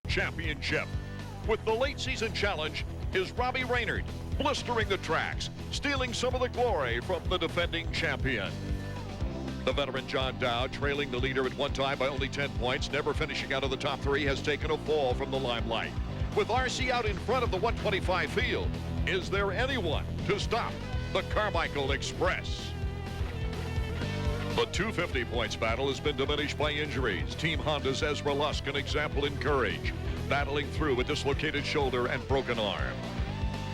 Championship. With the late season challenge is Robbie Raynard, blistering the tracks, stealing some of the glory from the defending champion. The veteran John Dowd, trailing the leader at one time by only 10 points, never finishing out of the top three, has taken a fall from the limelight. With RC out in front of the 125 field, is there anyone to stop the Carmichael Express? The 250 points battle has been diminished by injuries. Team Honda's Ezra Lusk, an example in courage, battling through a dislocated shoulder and broken arm.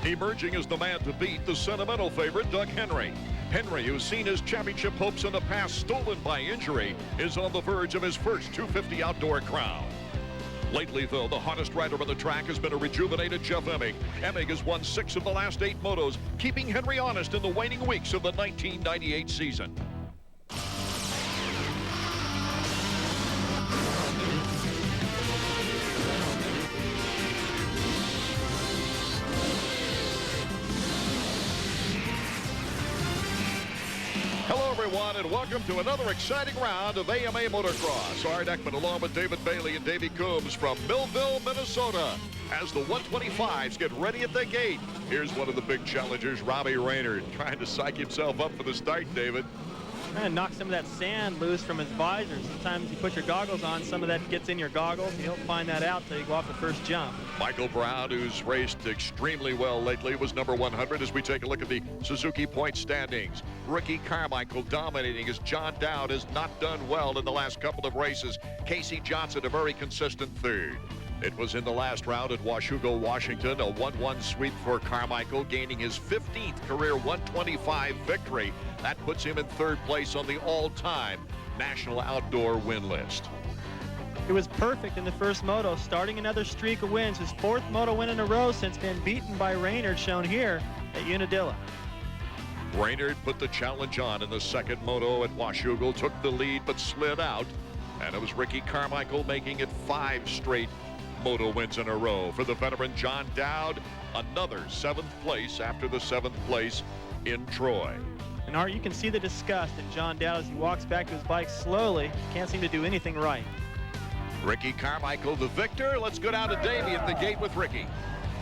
Emerging as the man to beat, the sentimental favorite, Doug Henry. Henry, who's seen his championship hopes in the past stolen by injury, is on the verge of his first 250 outdoor crown. Lately, though, the hottest rider on the track has been a rejuvenated Jeff Emig. Emig has won 6 of the last 8 motos, keeping Henry honest in the waning weeks of the 1998 season. Hello, everyone, and welcome to another exciting round of AMA Motocross. Art Ekman along with David Bailey and Davey Coombs from Millville, Minnesota. As the 125s get ready at the gate, here's one of the big challengers, Robbie Raynard, trying to psych himself up for the start, David. Trying to knock some of that sand loose from his visor. Sometimes you put your goggles on, some of that gets in your goggles. You don't find that out till you go off the first jump. Michael Brown, who's raced extremely well lately, was number 100 as we take a look at the Suzuki point standings. Ricky Carmichael dominating as John Dowd has not done well in the last couple of races. Casey Johnson, a very consistent third. It was in the last round at Washougal, Washington, a 1-1 sweep for Carmichael, gaining his 15th career 125 victory. That puts him in third place on the all-time national outdoor win list. It was perfect in the first moto, starting another streak of wins. His 4th moto win in a row since being beaten by Raynard, shown here at Unadilla. Raynard put the challenge on in the second moto at Washougal, took the lead but slid out. And it was Ricky Carmichael making it 5 straight moto wins in a row for the veteran John Dowd. Another 7th place after the 7th place in Troy. And Art, you can see the disgust in John Dowd as he walks back to his bike slowly. Can't seem to do anything right. Ricky Carmichael, the victor. Let's go down to Davey at the gate with Ricky.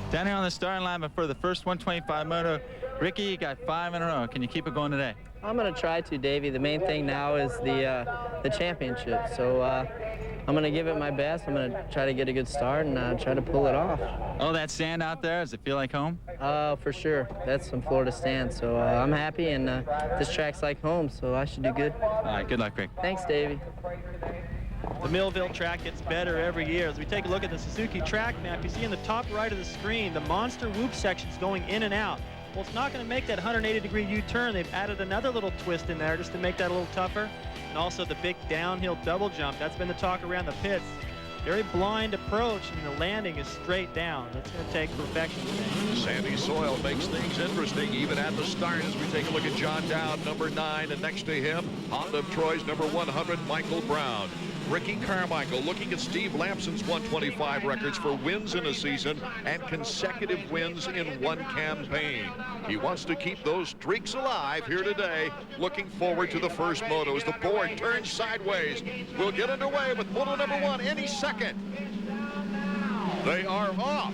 Down here on the starting line for the first 125 moto, Ricky, you got 5 in a row. Can you keep it going today? I'm going to try to, Davey. The main thing now is the championship. So I'm going to give it my best. I'm going to try to get a good start and try to pull it off. Oh, that sand out there, does it feel like home? For sure. That's some Florida sand. So I'm happy, and this track's like home, so I should do good. All right, good luck, Rick. Thanks, Davey. The Millville track gets better every year. As we take a look at the Suzuki track map, you see in the top right of the screen, the monster whoop sections going in and out. Well, it's not going to make that 180-degree U-turn. They've added another little twist in there just to make that a little tougher. And also the big downhill double jump. That's been the talk around the pits. Very blind approach, and the landing is straight down. That's going to take perfection today. Sandy soil makes things interesting, even at the start, as we take a look at John Dowd, number 9, and next to him, Honda of Troy's number 100, Michael Brown. Ricky Carmichael looking at Steve Lampson's 125 records for wins in a season and consecutive wins in one campaign. He wants to keep those streaks alive here today. Looking forward to the first moto as the board turns sideways. We'll get underway with moto number 1 any second. They are off.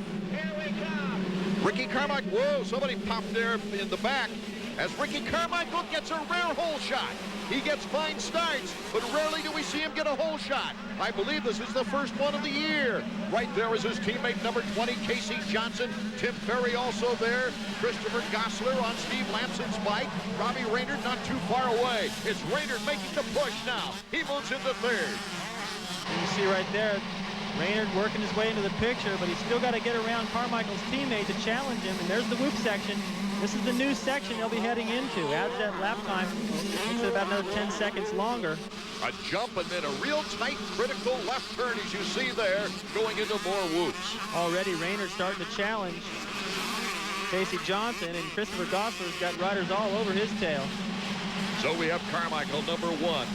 Ricky Carmichael, whoa, somebody popped there in the back as Ricky Carmichael gets a rare hole shot. He gets fine starts, but rarely do we see him get a hole shot. I believe this is the first one of the year. Right there is his teammate number 20, Casey Johnson. Tim Ferry also there. Christopher Gossler on Steve Lampson's bike. Robbie Raynard not too far away. It's Raynard making the push now. He moves into third. And you see right there, Raynard working his way into the picture, but he's still got to get around Carmichael's teammate to challenge him. And there's the whoop section. This is the new section they'll be heading into. Adds that lap time, makes it about another 10 seconds longer. A jump and then a real tight, critical left turn, as you see there, going into more whoops. Already Raynard starting to challenge Casey Johnson, and Christopher Gossler's got riders all over his tail. So we have Carmichael, number 1.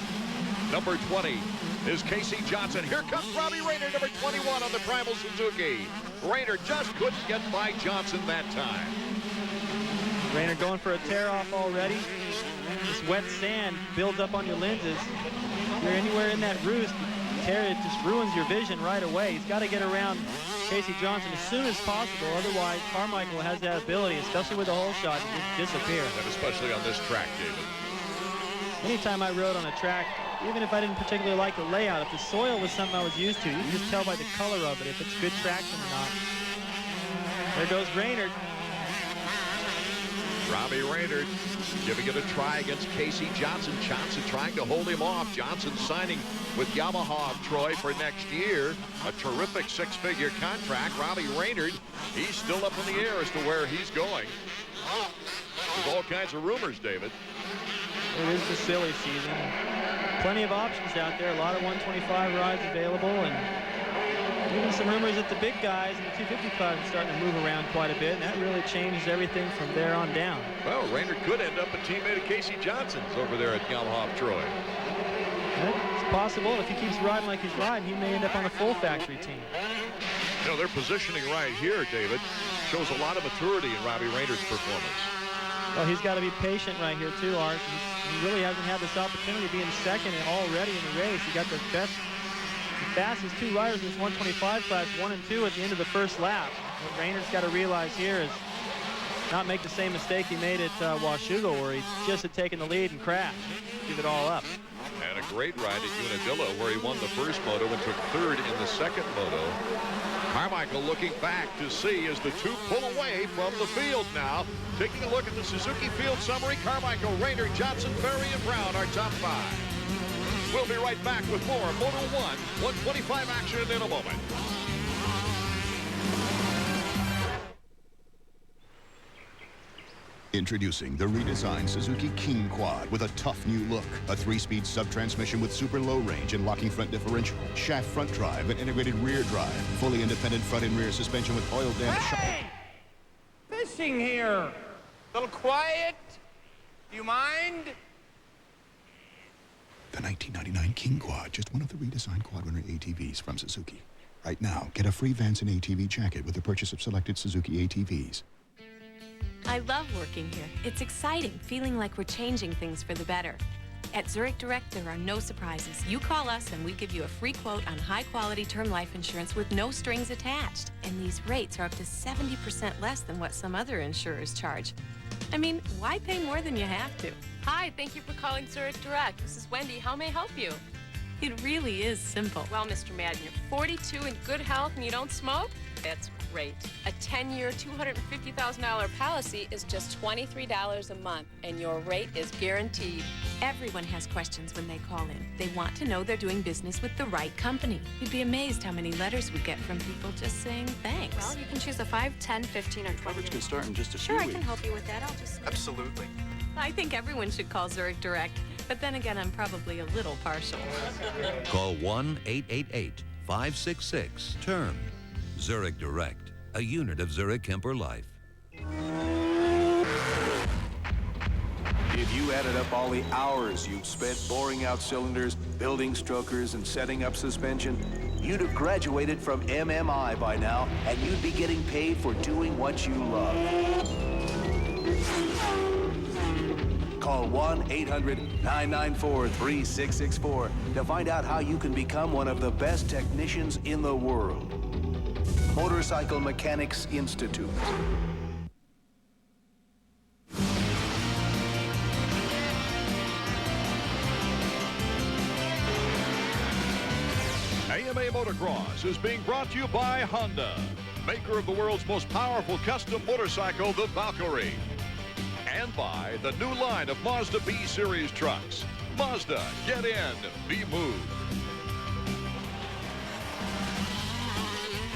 Number 20 is Casey Johnson. Here comes Robbie Raynard, number 21 on the Primal Suzuki. Raynard just couldn't get by Johnson that time. Raynard going for a tear-off already. This wet sand builds up on your lenses. If you're anywhere in that roost, it just ruins your vision right away. He's got to get around Casey Johnson as soon as possible. Otherwise, Carmichael has that ability, especially with the hole shot, to just disappear. And especially on this track, David. Anytime I rode on a track, even if I didn't particularly like the layout, if the soil was something I was used to, you can just tell by the color of it if it's good traction or not. There goes Raynard. Robbie Raynard giving it a try against Casey Johnson. Johnson trying to hold him off. Johnson signing with Yamaha of Troy for next year. A terrific six-figure contract. Robbie Raynard, he's still up in the air as to where he's going. There's all kinds of rumors, David. It is the silly season. Plenty of options out there. A lot of 125 rides available, and even some rumors that the big guys in the 255 are starting to move around quite a bit, and that really changes everything from there on down. Well, Raynard could end up a teammate of Casey Johnson's over there at Yamaha of Troy. It's possible. If he keeps riding like he's riding, he may end up on the full factory team. You know, their positioning right here, David, shows a lot of maturity in Robbie Raynard's performance. Well, he's got to be patient right here, too, Art. He really hasn't had this opportunity to be in second and already in the race. He got the fastest two riders in this 125 class, 1 and 2 at the end of the first lap. What Raynard's got to realize here is not make the same mistake he made at Washougal, where he just had taken the lead and crashed. Give it all up. And a great ride at Unadilla, where he won the first moto and took third in the second moto. Carmichael looking back to see as the two pull away from the field now. Taking a look at the Suzuki field summary, Carmichael, Raynard, Johnson, Ferry, and Brown are top 5. We'll be right back with more Moto 1 125 action in a moment. Introducing the redesigned Suzuki King Quad with a tough new look. A 3-speed sub-transmission with super low range and locking front differential, shaft front drive, and integrated rear drive. Fully independent front and rear suspension with oil damage. Hey! Fishing here! A little quiet? Do you mind? The 1999 King Quad, just one of the redesigned Quadrunner ATVs from Suzuki. Right now, get a free Vance and ATV jacket with the purchase of selected Suzuki ATVs. I love working here. It's exciting, feeling like we're changing things for the better. At Zurich Direct, there are no surprises. You call us and we give you a free quote on high-quality term life insurance with no strings attached. And these rates are up to 70% less than what some other insurers charge. I mean, why pay more than you have to? Hi, thank you for calling Zurich Direct. This is Wendy. How may I help you? It really is simple. Well, Mr. Madden, you're 42 in good health and you don't smoke? That's great. A 10-year, $250,000 policy is just $23 a month, and your rate is guaranteed. Everyone has questions when they call in. They want to know they're doing business with the right company. You'd be amazed how many letters we get from people just saying thanks. Well, you can choose a 5, 10, 15, or 20. Coverage can start in just a few Sure, weeks. I can help you with that. I'll just... Absolutely. I think everyone should call Zurich Direct, but then again, I'm probably a little partial. Call 1-888-566-TERM. Zurich Direct, a unit of Zurich Kemper Life. If you added up all the hours you've spent boring out cylinders, building strokers, and setting up suspension, you'd have graduated from MMI by now, and you'd be getting paid for doing what you love. Call 1-800-994-3664 to find out how you can become one of the best technicians in the world. Motorcycle Mechanics Institute. AMA Motocross is being brought to you by Honda, maker of the world's most powerful custom motorcycle, the Valkyrie. And by the new line of Mazda B-Series trucks. Mazda, get in, be moved.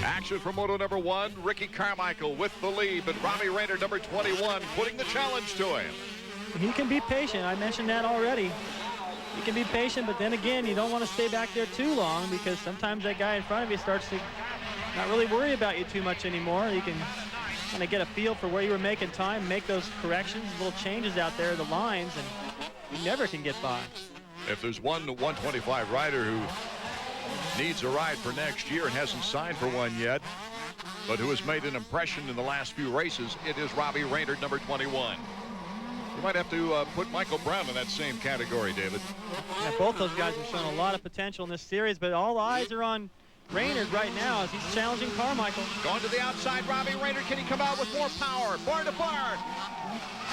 Action for Moto number 1, Ricky Carmichael with the lead, but Robbie Raynard, number 21, putting the challenge to him. He can be patient. I mentioned that already. He can be patient, but then again, you don't want to stay back there too long because sometimes that guy in front of you starts to not really worry about you too much anymore. You can kind of get a feel for where you were making time, make those corrections, little changes out there, the lines, and you never can get by. If there's one 125 rider who needs a ride for next year and hasn't signed for one yet, but who has made an impression in the last few races, it is Robbie Raynard, number 21. might have to put Michael Brown in that same category, David. Yeah, both those guys have shown a lot of potential in this series, but all eyes are on Raynard right now as he's challenging Carmichael. Going to the outside, Robbie Raynard. Can he come out with more power? Bar to bar.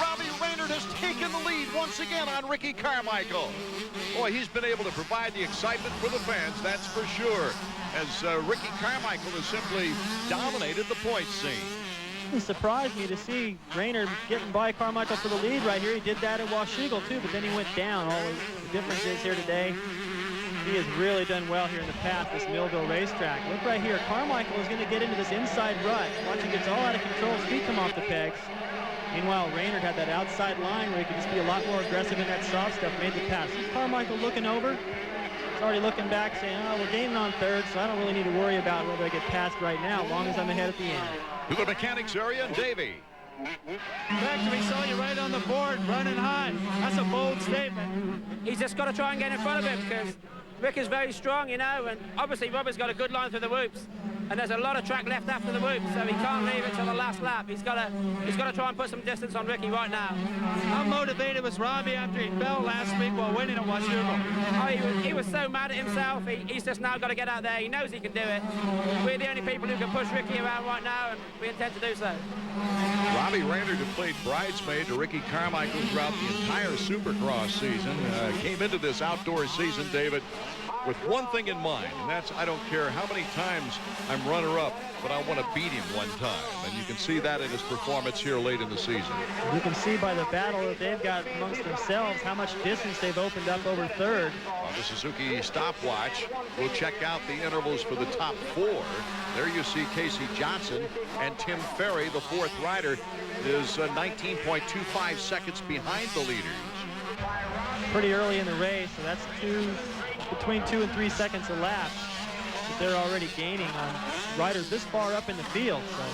Robbie Raynard has taken the lead once again on Ricky Carmichael. Boy, he's been able to provide the excitement for the fans, that's for sure, as Ricky Carmichael has simply dominated the points scene. It surprised me to see Raynard getting by Carmichael for the lead right here. He did that at Washougal too, but then he went down. All the difference is here today, he has really done well here in the past, this Millville racetrack. Look right here, Carmichael is going to get into this inside rut. Watch, he gets all out of control, speed come off the pegs. Meanwhile, Raynard had that outside line where he could just be a lot more aggressive in that soft stuff, made the pass. See Carmichael looking over? He's already looking back saying, oh, we're gaining on third, so I don't really need to worry about whether I get passed right now, as long as I'm ahead at the end. To the mechanics area, Davey. Vector, we saw you right on the board, running high. That's a bold statement. He's just got to try and get in front of him because Rick is very strong, you know, and obviously Robert's got a good line through the whoops. And there's a lot of track left after the whoop, so he can't leave it till the last lap. He's got to try and put some distance on Ricky right now. How motivated was Robbie after he fell last week while winning at Washougal? Oh, he was so mad at himself. He's just now got to get out there. He knows he can do it. We're the only people who can push Ricky around right now, and we intend to do so. Robbie Raynard, who played bridesmaid to Ricky Carmichael throughout the entire Supercross season, came into this outdoor season, David, with one thing in mind, and that's I don't care how many times I'm runner-up, but I want to beat him one time. And you can see that in his performance here late in the season. You can see by the battle that they've got amongst themselves how much distance they've opened up over third. On the Suzuki stopwatch, we'll check out the intervals for the top four. There you see Casey Johnson and Tim Ferry, the fourth rider, is 19.25 seconds behind the leaders. Pretty early in the race, so that's between 2 and 3 seconds a lap that they're already gaining on riders this far up in the field. So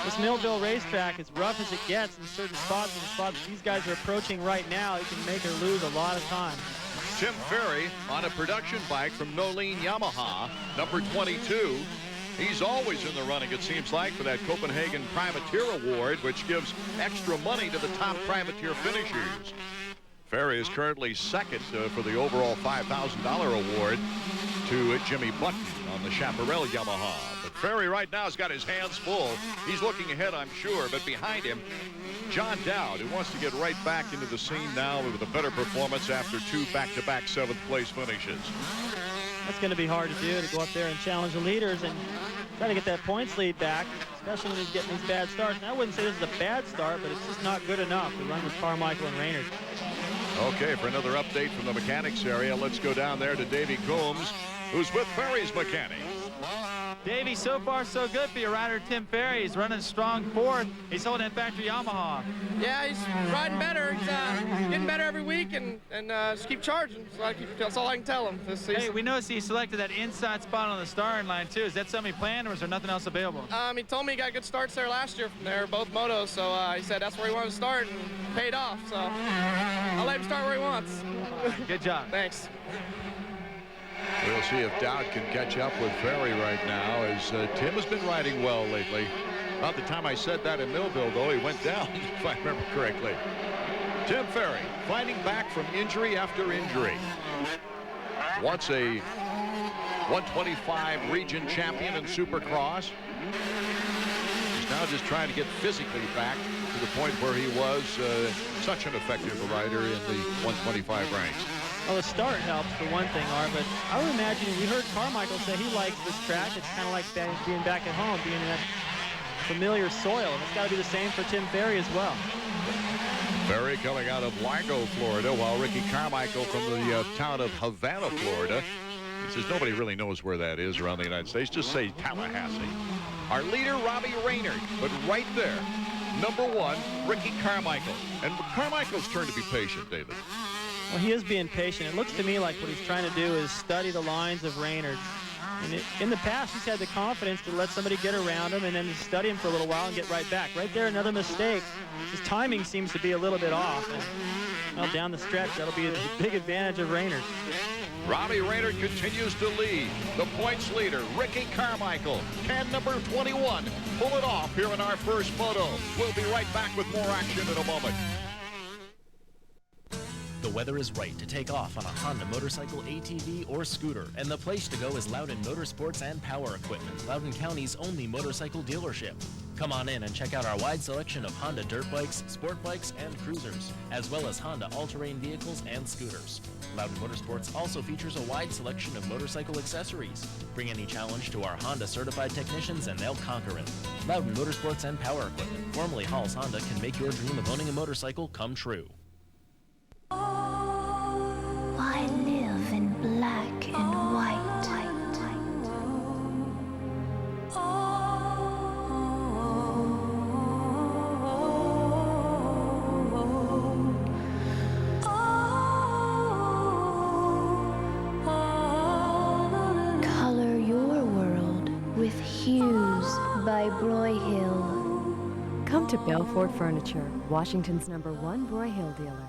this Millville racetrack, as rough as it gets in certain spots, and the spots these guys are approaching right now, it can make or lose a lot of time. Tim Ferry on a production bike from Nolene Yamaha, number 22. He's always in the running, it seems like, for that Copenhagen Privateer Award, which gives extra money to the top privateer finishers. Ferry is currently second for the overall $5,000 award to Jimmy Button on the Chaparral Yamaha. But Ferry right now has got his hands full. He's looking ahead, I'm sure, but behind him, John Dowd, who wants to get right back into the scene now with a better performance after two back-to-back seventh-place finishes. That's going to be hard to do, to go up there and challenge the leaders and try to get that points lead back, especially when he's getting these bad starts. And I wouldn't say this is a bad start, but it's just not good enough to run with Carmichael and Raynard. Okay, for another update from the mechanics area, let's go down there to Davey Coombs, who's with Ferry's mechanics. Davey, so far so good for your rider, Tim Ferry. He's running strong fourth. He's holding that factory Yamaha. Yeah, he's riding better. He's getting better every week, and just keep charging. So that's all I can tell him this season. Hey, we noticed he selected that inside spot on the starting line, too. Is that something he planned, or is there nothing else available? He told me he got good starts there last year from there, both motos, so he said that's where he wanted to start, and paid off. So I'll let him start where he wants. Good job. Thanks. We'll see if Dowd can catch up with Ferry right now, as Tim has been riding well lately. About the time I said that in Millville, though, he went down, if I remember correctly. Tim Ferry fighting back from injury after injury. Once a 125 region champion in Supercross. He's now just trying to get physically back to the point where he was such an effective rider in the 125 ranks. Well, the start helps for one thing, Art, but I would imagine we heard Carmichael say he likes this track. It's kind of like being back at home, being in that familiar soil. And it's got to be the same for Tim Ferry as well. Ferry coming out of Largo, Florida, while Ricky Carmichael from the town of Havana, Florida. He says nobody really knows where that is around the United States. Just say Tallahassee. Our leader, Robbie Raynard, but right there, number one, Ricky Carmichael. And Carmichael's turn to be patient, David. Well, he is being patient. It looks to me like what he's trying to do is study the lines of Raynard. And in the past, he's had the confidence to let somebody get around him and then study him for a little while and get right back. Right there, another mistake. His timing seems to be a little bit off. And, well, down the stretch, that'll be a big advantage of Raynard. Robbie Raynard continues to lead. The points leader, Ricky Carmichael. Can number 21 pull it off here in our first moto? We'll be right back with more action in a moment. weather is right to take off on a Honda motorcycle, ATV, or scooter, and the place to go is Loudon Motorsports and Power Equipment, Loudon County's only motorcycle dealership. Come on in and check out our wide selection of Honda dirt bikes, sport bikes, and cruisers, as well as Honda all-terrain vehicles and scooters. Loudon Motorsports also features a wide selection of motorcycle accessories. Bring any challenge to our Honda certified technicians and they'll conquer it. Loudon Motorsports and Power Equipment, formerly Hall's Honda, can make your dream of owning a motorcycle come true. I live in black and white. Color your world with Hues by Broyhill. Come to Belfort Furniture, Washington's #1 Broyhill dealer.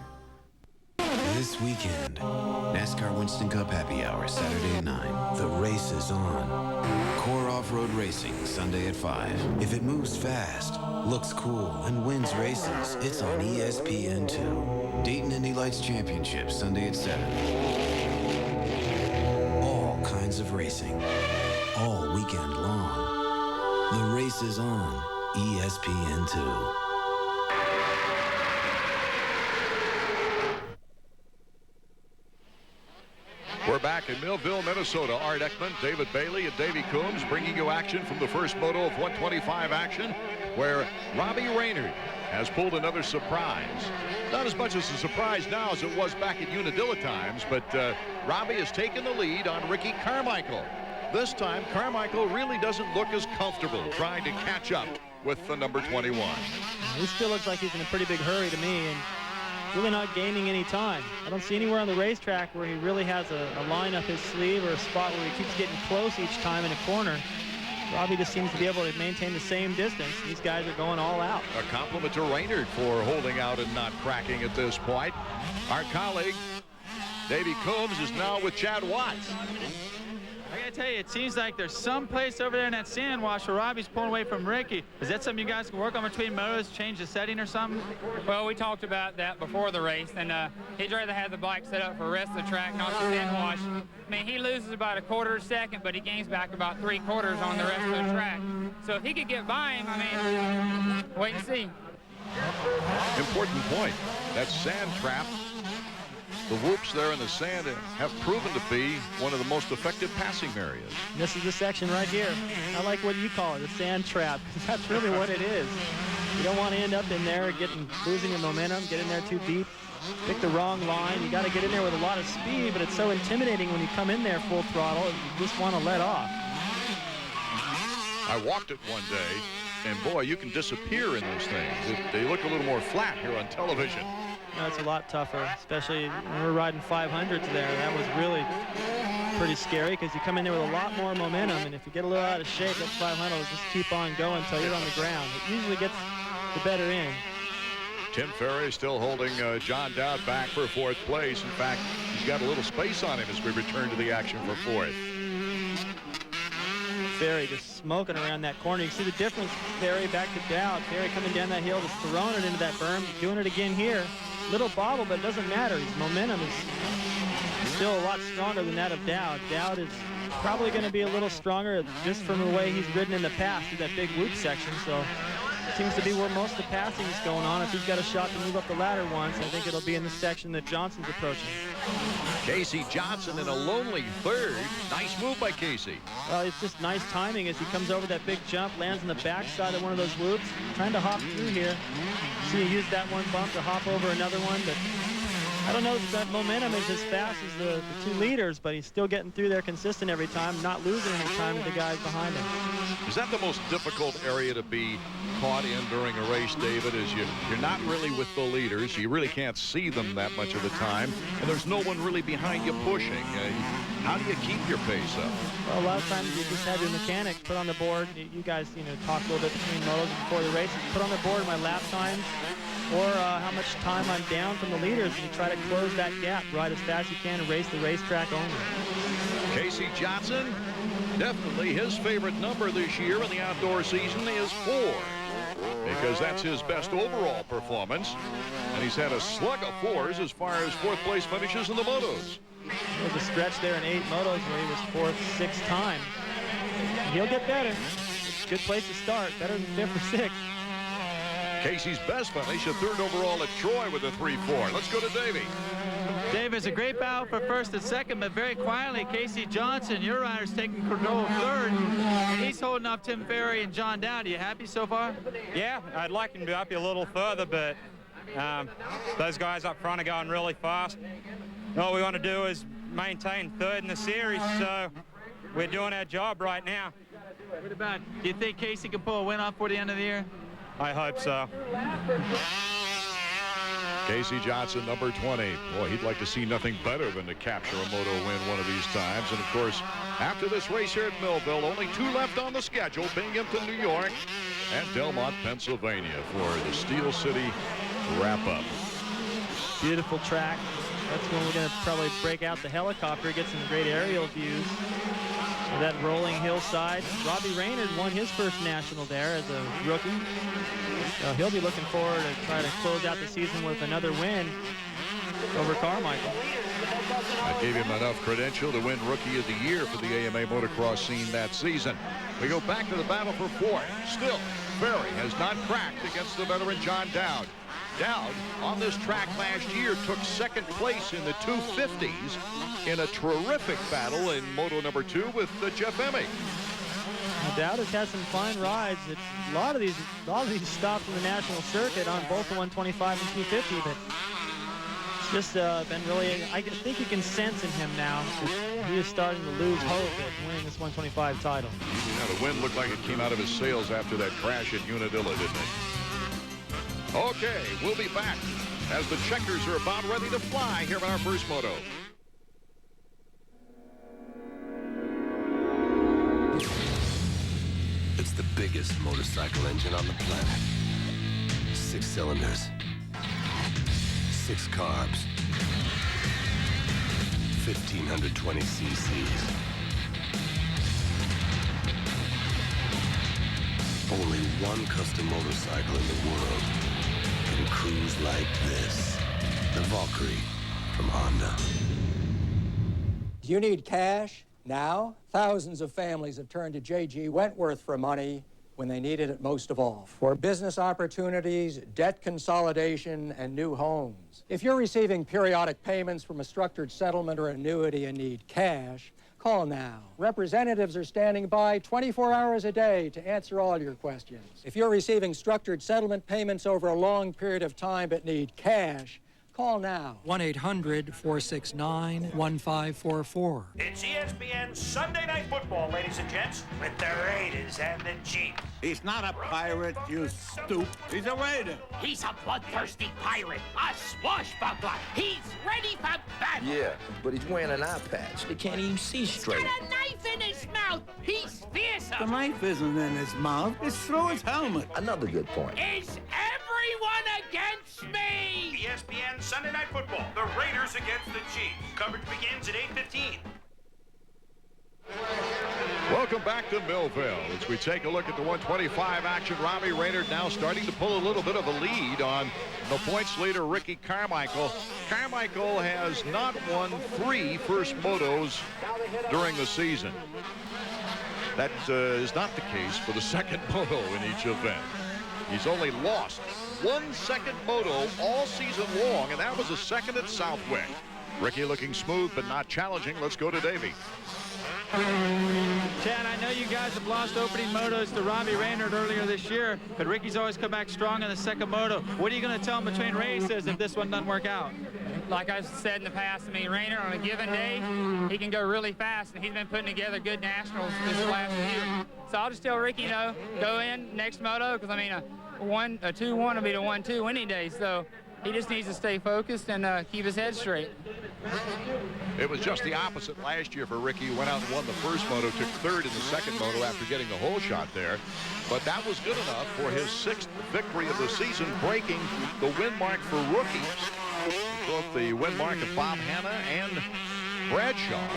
This weekend, NASCAR Winston Cup Happy Hour, Saturday at 9. The race is on. Core Off-Road Racing, Sunday at 5. If it moves fast, looks cool, and wins races, it's on ESPN2. Dayton Indy Lights Championship, Sunday at 7. All kinds of racing, all weekend long. The race is on ESPN2. We're back in Millville, Minnesota. Art Ekman, David Bailey, and Davey Coombs bringing you action from the first moto of 125 action, where Robbie Raynard has pulled another surprise. Not as much as a surprise now as it was back at Unadilla times, but Robbie has taken the lead on Ricky Carmichael. This time, Carmichael really doesn't look as comfortable trying to catch up with the number 21. He still looks like he's in a pretty big hurry to me, and really not gaining any time. I don't see anywhere on the racetrack where he really has a line up his sleeve or a spot where he keeps getting close each time in a corner. Robbie just seems to be able to maintain the same distance. These guys are going all out. A compliment to Raynard for holding out and not cracking at this point. Our colleague, Davey Coombs, is now with Chad Watts. I gotta tell you, it seems like there's some place over there in that sand wash where Robbie's pulling away from Ricky. Is that something you guys can work on between motos, change the setting or something? Well, we talked about that before the race, and he'd rather have the bike set up for the rest of the track, not the sand wash. I mean, he loses about a quarter of a second, but he gains back about 3/4 on the rest of the track. So if he could get by him, I mean, wait and see. Important point. That sand trap, the whoops there in the sand have proven to be one of the most effective passing areas. This is the section right here. I like what you call it, a sand trap, because that's really what it is. You don't want to end up in there losing your momentum, get in there too deep, pick the wrong line. You got to get in there with a lot of speed, but it's so intimidating when you come in there full throttle, you just want to let off. I walked it one day, and boy, you can disappear in those things. They look a little more flat here on television. No, it's a lot tougher, especially when we're riding 500s there. That was really pretty scary because you come in there with a lot more momentum, and if you get a little out of shape, that 500 will just keep on going until you're on the ground. It usually gets the better end. Tim Ferry still holding John Dowd back for fourth place. In fact, he's got a little space on him as we return to the action for fourth. Ferry just smoking around that corner. You can see the difference, Ferry back to Dowd. Ferry coming down that hill, just throwing it into that berm, doing it again here. Little bobble, but it doesn't matter. His momentum is still a lot stronger than that of Dowd. Dowd is probably going to be a little stronger just from the way he's ridden in the past through that big whoop section. So it seems to be where most of the passing is going on. If he's got a shot to move up the ladder once, I think it'll be in the section that Johnson's approaching. Casey Johnson in a lonely third. Nice move by Casey. Well, it's just nice timing as he comes over that big jump, lands on the backside of one of those whoops, trying to hop through here. See, he used that one bump to hop over another one, but I don't know if that momentum is as fast as the two leaders, but he's still getting through there consistent every time, not losing any time with the guys behind him. Is that the most difficult area to be caught in during a race, David, is you're not really with the leaders. You really can't see them that much of the time, and there's no one really behind you pushing. How do you keep your pace up? Well, a lot of times you just have your mechanics put on the board. You guys, talk a little bit between motos before the races. Put on the board my lap times or how much time I'm down from the leaders, and you try to close that gap, ride as fast as you can, and race the racetrack only. Casey Johnson Definitely his favorite number this year in the outdoor season is 4, because that's his best overall performance. And he's had a slug of 4s as far as 4th place finishes in the motos. There was a stretch there in 8 motos where he was 4th 6 times. He'll get better. It's a good place to start, better than 5th or 6th. Casey's best finish, a 3rd overall at Troy with a 3-4. Let's go to Davey. Dave, it's a great battle for 1st and 2nd, but very quietly, Casey Johnson, your rider's taking control of 3rd, and he's holding off Tim Ferry and John Dowd. Are you happy so far? Yeah, I'd like him to be up a little further, but those guys up front are going really fast. All we want to do is maintain 3rd in the series, so we're doing our job right now. What about, do you think Casey can pull a win off for the end of the year? I hope so. Casey Johnson, number 20. Boy, he'd like to see nothing better than to capture a moto win one of these times. And, of course, after this race here at Millville, only 2 left on the schedule, Binghamton, New York, and Delmont, Pennsylvania for the Steel City wrap-up. Beautiful track. That's when we're going to probably break out the helicopter, get some great aerial views of that rolling hillside. Robbie Raynard won his first national there as a rookie. So he'll be looking forward to try to close out the season with another win over Carmichael. That gave him enough credential to win Rookie of the Year for the AMA Motocross scene that season. We go back to the battle for 4th. Still, Ferry has not cracked against the veteran John Dowd. Dowd, on this track last year, took 2nd place in the 250s in a terrific battle in Moto number 2 with Jeff Emmy. Dowd has had some fine rides. It's a lot of these stops in the national circuit on both the 125 and 250, but it's just been really, I think you can sense in him now. He is starting to lose hope at winning this 125 title. Yeah, the wind looked like it came out of his sails after that crash at Unadilla, didn't it? Okay, we'll be back as the checkers are about ready to fly here in our first moto. It's the biggest motorcycle engine on the planet. 6 cylinders, 6 carbs, 1,520 cc's. Only one custom motorcycle in the world can cruise like this. The Valkyrie from Honda. Do you need cash now? Thousands of families have turned to J.G. Wentworth for money when they needed it most of all. For business opportunities, debt consolidation, and new homes. If you're receiving periodic payments from a structured settlement or annuity and need cash, call now. Representatives are standing by 24 hours a day to answer all your questions. If you're receiving structured settlement payments over a long period of time but need cash, call now. 1-800-469-1544. It's ESPN Sunday Night Football, ladies and gents, with the Raiders and the Chiefs. He's not a pirate, you stoop. He's a Raider. He's a bloodthirsty pirate, a swashbuckler. He's ready for battle. Yeah, but he's wearing an eye patch. He can't even see straight. He's got a knife in his mouth. He's fearsome. The knife isn't in his mouth. It's through his helmet. Another good point. Is everyone against me? ESPN Sunday Night Football. The Raiders against the Chiefs. Coverage begins at 8:15. Welcome back to Millville as we take a look at the 125 action. Robbie Raynard now starting to pull a little bit of a lead on the points leader, Ricky Carmichael. Carmichael has not won 3 first motos during the season. That is not the case for the second moto in each event. He's only lost 1 second moto all season long, and that was a second at Southwick. Ricky looking smooth but not challenging. Let's go to Davey. Chad, I know you guys have lost opening motos to Robbie Raynard earlier this year, but Ricky's always come back strong in the second moto. What are you going to tell him between races if this one doesn't work out? Like I've said in the past, I mean, Raynard on a given day, he can go really fast, and he's been putting together good nationals this last year. So I'll just tell Ricky, you know, go in next moto, because I mean, a 2-1 will be the 1-2 any day. So he just needs to stay focused and keep his head straight. It was just the opposite last year for Ricky. Went out and won the first moto, took 3rd in the second moto after getting the whole shot there. But that was good enough for his 6th victory of the season, breaking the win mark for rookies. Both the win mark of Bob Hanna and Bradshaw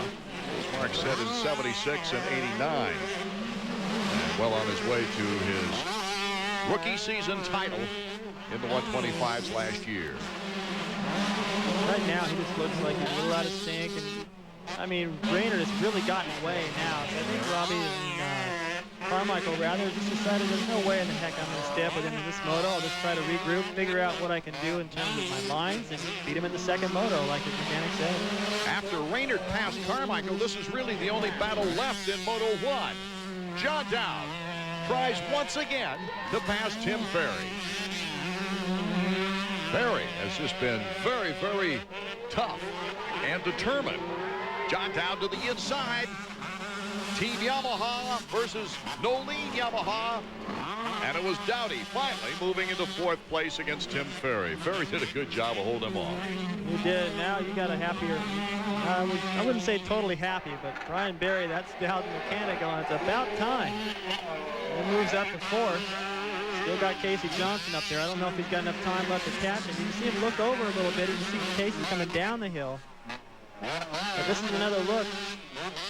His mark set in 76 and 89. And well on his way to his rookie season title in the 125s last year. Right now, he just looks like he's a little out of sync. And I mean, Raynard has really gotten away now. So I think Robbie and Carmichael rather just decided there's no way in the heck I'm going to stay up with him in this moto. I'll just try to regroup, figure out what I can do in terms of my lines, and beat him in the second moto, like his mechanic said. After Raynard passed Carmichael, this is really the only battle left in Moto 1. John Dowd tries once again to pass Tim Ferry. Ferry has just been very, very tough and determined. John Dowd to the inside. Team Yamaha versus Nolene Yamaha. And it was Dowdy finally moving into fourth place against Tim Ferry. Ferry did a good job of holding him off. He did. Now you got a happier, I wouldn't say totally happy, but Brian Berry, that's Dowd's mechanic on. It's about time. He moves up to fourth. Still got Casey Johnson up there. I don't know if he's got enough time left to catch him. You can see him look over a little bit. You can see Casey coming down the hill. But this is another look.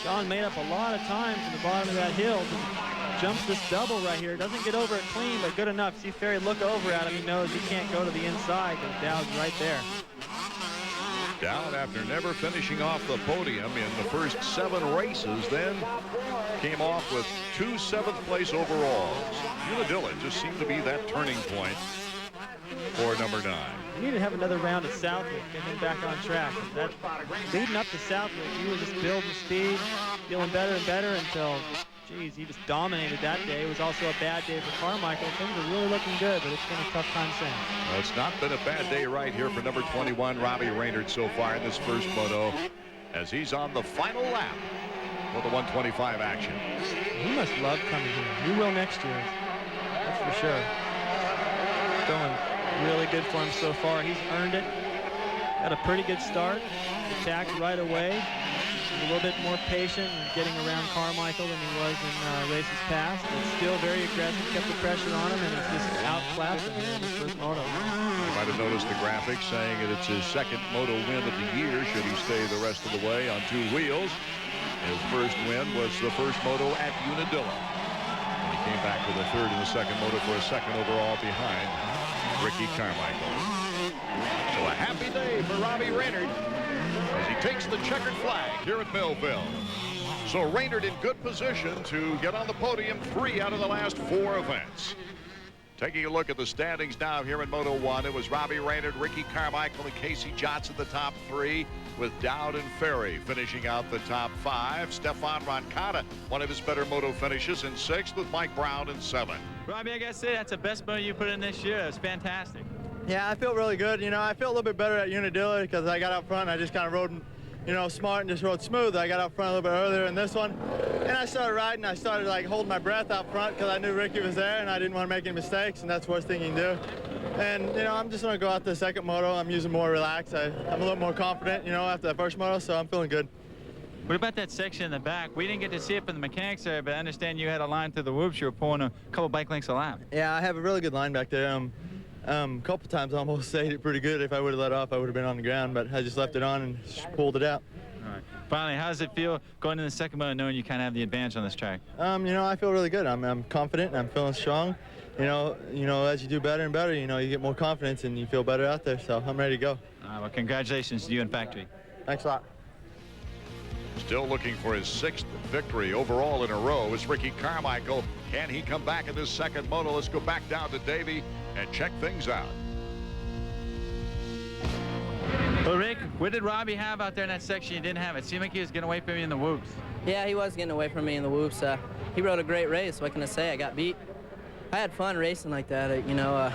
John made up a lot of time from the bottom of that hill. Jumps this double right here. Doesn't get over it clean, but good enough. See Ferry look over at him. He knows he can't go to the inside because Dowd's right there. Dowd, after never finishing off the podium in the first 7 races, then came off with 2 7th-place overalls. Unadilla just seemed to be that turning point for number 9. We need to have another round at Southwick, get him back on track. That, leading up to Southwick, he was just building speed, feeling better and better until, geez, he just dominated that day. It was also a bad day for Carmichael. Things are really looking good, but it's been a tough time since. Well, it's not been a bad day right here for number 21, Robbie Raynard, so far in this first moto, as he's on the final lap for the 125 action. He must love coming here. He will next year, that's for sure. Going really good for him so far. He's earned it. Got a pretty good start. Attacked right away. A little bit more patient in getting around Carmichael than he was in races past, but still very aggressive. Kept the pressure on him, and it's just outclassed him in his first moto. You might have noticed the graphic saying that it's his second moto win of the year should he stay the rest of the way on 2 wheels. His first win was the first moto at Unadilla. And he came back with a third in the second moto for a second overall behind Ricky Carmichael. So a happy day for Robbie Raynard as he takes the checkered flag here at Millville. So Raynard in good position to get on the podium 3 out of the last 4 events. Taking a look at the standings now here in Moto 1, it was Robbie Raynard, Ricky Carmichael, and Casey Johnson the top 3, with Dowd and Ferry finishing out the top 5. Stefan Roncada, one of his better moto finishes, in 6th, with Mike Brown in 7th. Robbie, I gotta say, that's the best moto you put in this year. It's fantastic. Yeah, I feel really good. You know, I feel a little bit better at Unadilla because I got out front. I just kind of rode, you know, smart and just rode smooth. I got out front a little bit earlier in this one. And I started riding. I started, like, holding my breath out front because I knew Ricky was there and I didn't want to make any mistakes, and that's the worst thing you can do. And, you know, I'm just going to go out the second moto. I'm using more relaxed. I'm a little more confident, you know, after the first moto, so I'm feeling good. What about that section in the back? We didn't get to see it from the mechanics area, but I understand you had a line through the whoops. You were pulling a couple bike lengths a lap. Yeah, I have a really good line back there. A couple times I almost saved it pretty good. If I would have let off, I would have been on the ground, but I just left it on and just pulled it out. All right. Finally, how does it feel going in the second moto knowing you kind of have the advantage on this track? You know, I feel really good. I'm confident and I'm feeling strong. You know, as you do better and better, you know, you get more confidence and you feel better out there, so I'm ready to go. All right, well, congratulations to you and Factory. Thanks a lot. Still looking for his 6th victory overall in a row is Ricky Carmichael. Can he come back in this second moto? Let's go back down to Davey and check things out. Well, Rick, what did Robbie have out there in that section you didn't have? It seemed like he was getting away from you in the whoops. Yeah, he was getting away from me in the whoops. He rode a great race. What can I say? I got beat. I had fun racing like that. You know,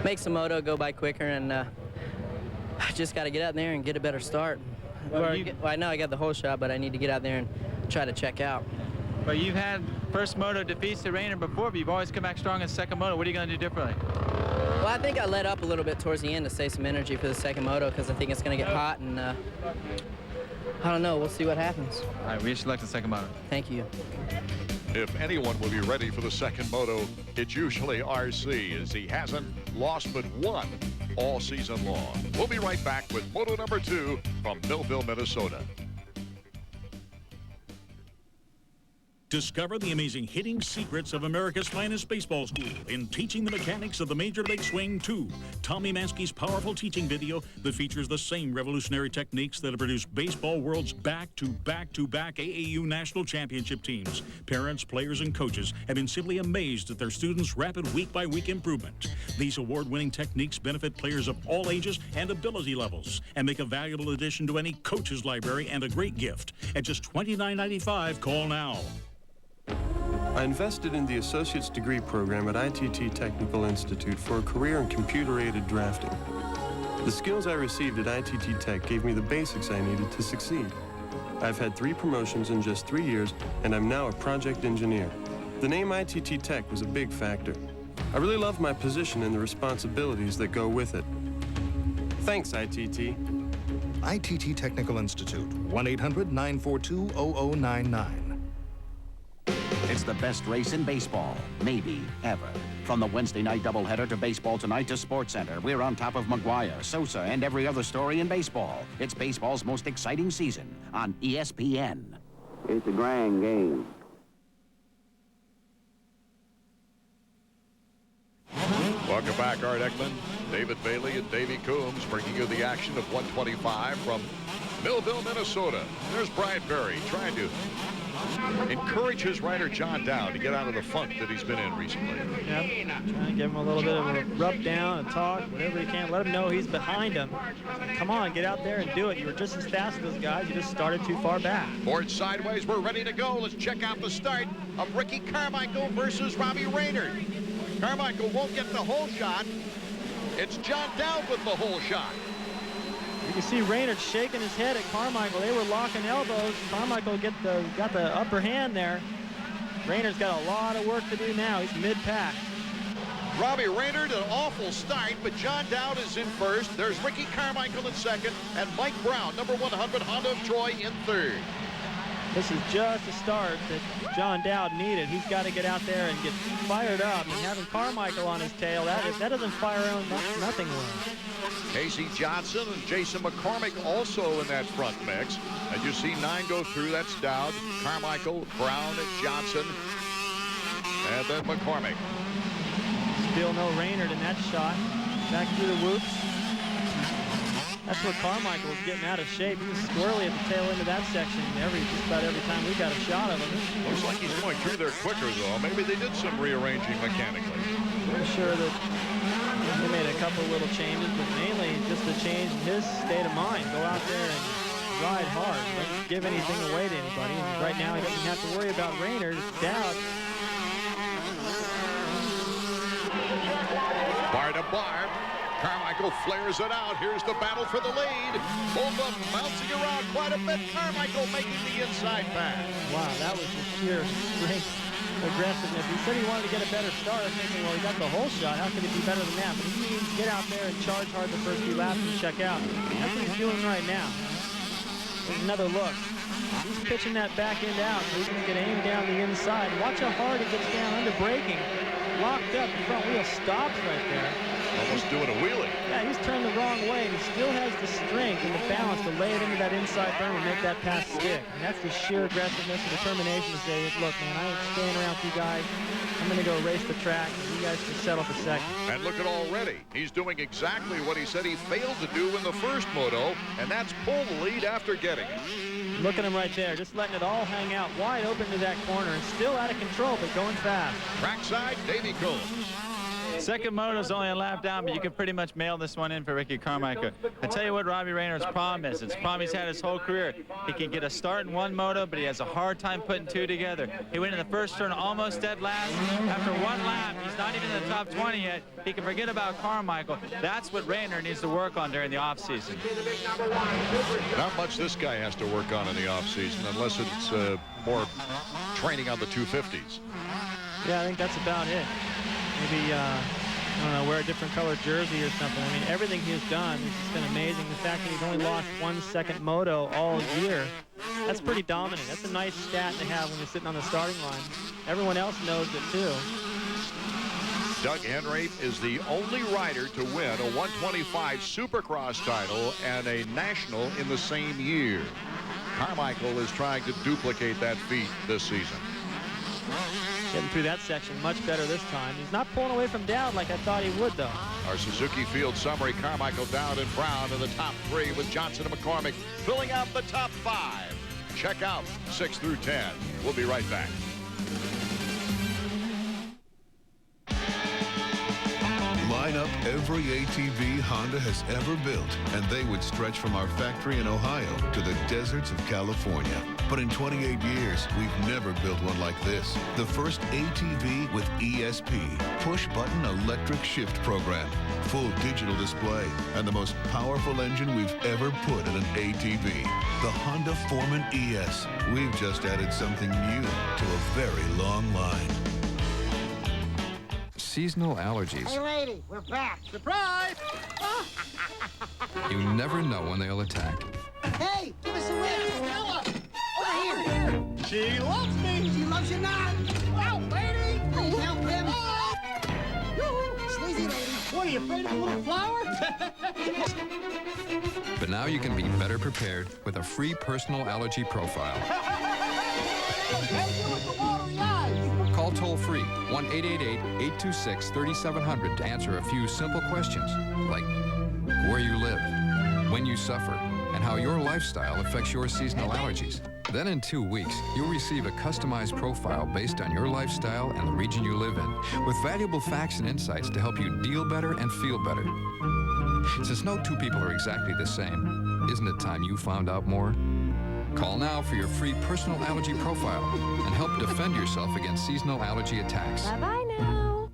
makes the moto go by quicker, and I just got to get out there and get a better start. Well, I know I got the whole shot, but I need to get out there and try to check out. Well, you've had first moto defeats to Raynard before, but you've always come back strong in second moto. What are you going to do differently? Well, I think I let up a little bit towards the end to save some energy for the second moto because I think it's going to get hot, and I don't know. We'll see what happens. All right, we wish you luck in the second moto. Thank you. If anyone will be ready for the second moto, it's usually RC, as he hasn't lost but won all season long. We'll be right back with moto number 2 from Millville, Minnesota. Discover the amazing hitting secrets of America's finest baseball school in Teaching the Mechanics of the Major League Swing 2. Tommy Mansky's powerful teaching video that features the same revolutionary techniques that have produced baseball world's back-to-back-to-back AAU national championship teams. Parents, players, and coaches have been simply amazed at their students' rapid week-by-week improvement. These award-winning techniques benefit players of all ages and ability levels and make a valuable addition to any coach's library and a great gift. At just $29.95, call now. I invested in the Associate's Degree program at ITT Technical Institute for a career in computer-aided drafting. The skills I received at ITT Tech gave me the basics I needed to succeed. I've had 3 promotions in just 3 years, and I'm now a project engineer. The name ITT Tech was a big factor. I really love my position and the responsibilities that go with it. Thanks, ITT. ITT Technical Institute, 1-800-942-0099. It's the best race in baseball, maybe ever. From the Wednesday night doubleheader to Baseball Tonight to SportsCenter, we're on top of McGuire, Sosa, and every other story in baseball. It's baseball's most exciting season on ESPN. It's a grand game. Welcome back, Art Ekman, David Bailey, and Davey Coombs bringing you the action of 125 from Millville, Minnesota. There's Brian Berry trying to encourage his rider John Dowd to get out of the funk that he's been in recently. Yep. Trying to give him a little bit of a rub down, a talk, whatever he can. Let him know he's behind him. Come on, get out there and do it. You were just as fast as those guys. You just started too far back. Board sideways. We're ready to go. Let's check out the start of Ricky Carmichael versus Robbie Raynard. Carmichael won't get the whole shot. It's John Dowd with the whole shot. You can see Raynard shaking his head at Carmichael. They were locking elbows. Carmichael got the upper hand there. Raynard's got a lot of work to do now. He's mid-pack. Robbie Raynard, an awful start, but John Dowd is in first. There's Ricky Carmichael in second, and Mike Brown, number 100 Honda of Troy, in third. This is just a start that John Dowd needed. He's got to get out there and get fired up. And having Carmichael on his tail, if that doesn't fire him, nothing will. Casey Johnson and Jason McCormick also in that front mix. As you see 9 go through, that's Dowd, Carmichael, Brown, Johnson, and then McCormick. Still no Raynard in that shot. Back through the whoops. That's where Carmichael was getting out of shape. He was squirrely at the tail end of that section just about every time we got a shot of him. Looks like he's going through there quicker, though. Maybe they did some rearranging mechanically. I'm sure that they made a couple little changes, but mainly just a change in his state of mind. Go out there and ride hard. Don't give anything away to anybody. And right now he doesn't have to worry about Raynard. It's Dowd. Bar to bar. Carmichael flares it out. Here's the battle for the lead. Both of them bouncing around quite a bit. Carmichael making the inside pass. Wow, that was just sheer strength, aggressiveness. He said he wanted to get a better start. I'm thinking, well, he got the whole shot. How could it be better than that? But he needs to get out there and charge hard the first few laps and check out. That's what he's doing right now. There's another look. He's pitching that back end out, so he's going to get aimed down the inside. Watch how hard he gets down under braking. Locked up, the front wheel stops right there. Almost doing a wheelie. Yeah, he's turned the wrong way, and he still has the strength and the balance to lay it into that inside berm and make that pass stick. And that's the sheer aggressiveness and determination to say, look, man, I ain't staying around with you guys. I'm going to go race the track, and you guys can settle for second. And look at already. He's doing exactly what he said he failed to do in the first moto, and that's pull the lead after getting it. Look at him right there, just letting it all hang out wide open to that corner, and still out of control, but going fast. Trackside, Davey Coombs. Second moto's only a lap down, but you can pretty much mail this one in for Ricky Carmichael. I tell you what Robbie Raynard's problem is. It's a problem he's had his whole career. He can get a start in one moto, but he has a hard time putting 2 together. He went in the first turn almost dead last. After 1 lap, he's not even in the top 20 yet. He can forget about Carmichael. That's what Raynard needs to work on during the offseason. Not much this guy has to work on in the offseason, unless it's more training on the 250s. Yeah, I think that's about it. Maybe, I don't know, wear a different colored jersey or something. I mean, everything he has done has just been amazing. The fact that he's only lost 1 second moto all year, that's pretty dominant. That's a nice stat to have when you're sitting on the starting line. Everyone else knows it, too. Doug Henry is the only rider to win a 125 Supercross title and a national in the same year. Carmichael is trying to duplicate that feat this season. Getting through that section much better this time. He's not pulling away from Dowd like I thought he would, though. Our Suzuki Field summary: Carmichael, Dowd, and Brown in the top 3, with Johnson and McCormick filling out the top 5. Check out 6 through 10. We'll be right back. Line up every ATV Honda has ever built, and they would stretch from our factory in Ohio to the deserts of California. But in 28 years, we've never built one like this. The first ATV with ESP, push-button electric shift program, full digital display, and the most powerful engine we've ever put in an ATV. The Honda Foreman ES. We've just added something new to a very long line. Seasonal allergies. Hey, lady, we're back. Surprise! You never know when they'll attack. Hey, give us a lift. Stella! Over here. She loves me. She loves you not. Help, lady. Please help him. Yoo-hoo. Sleazy lady. What, are you afraid of a little flower? But now you can be better prepared with a free personal allergy profile. Call toll-free 1-888-826-3700 to answer a few simple questions like where you live, when you suffer, and how your lifestyle affects your seasonal allergies. Then in 2 weeks, you'll receive a customized profile based on your lifestyle and the region you live in, with valuable facts and insights to help you deal better and feel better. Since no two people are exactly the same, isn't it time you found out more? Call now for your free personal allergy profile and help defend yourself against seasonal allergy attacks. Bye-bye now.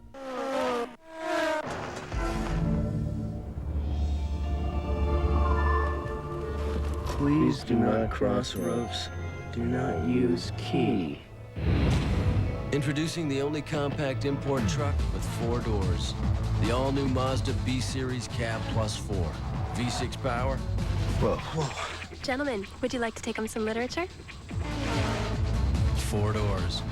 Please do not cross ropes. Do not use key. Introducing the only compact import truck with 4 doors. The all-new Mazda B-Series Cab Plus 4. V6 power. Whoa. Gentlemen, would you like to take home some literature? 4 doors.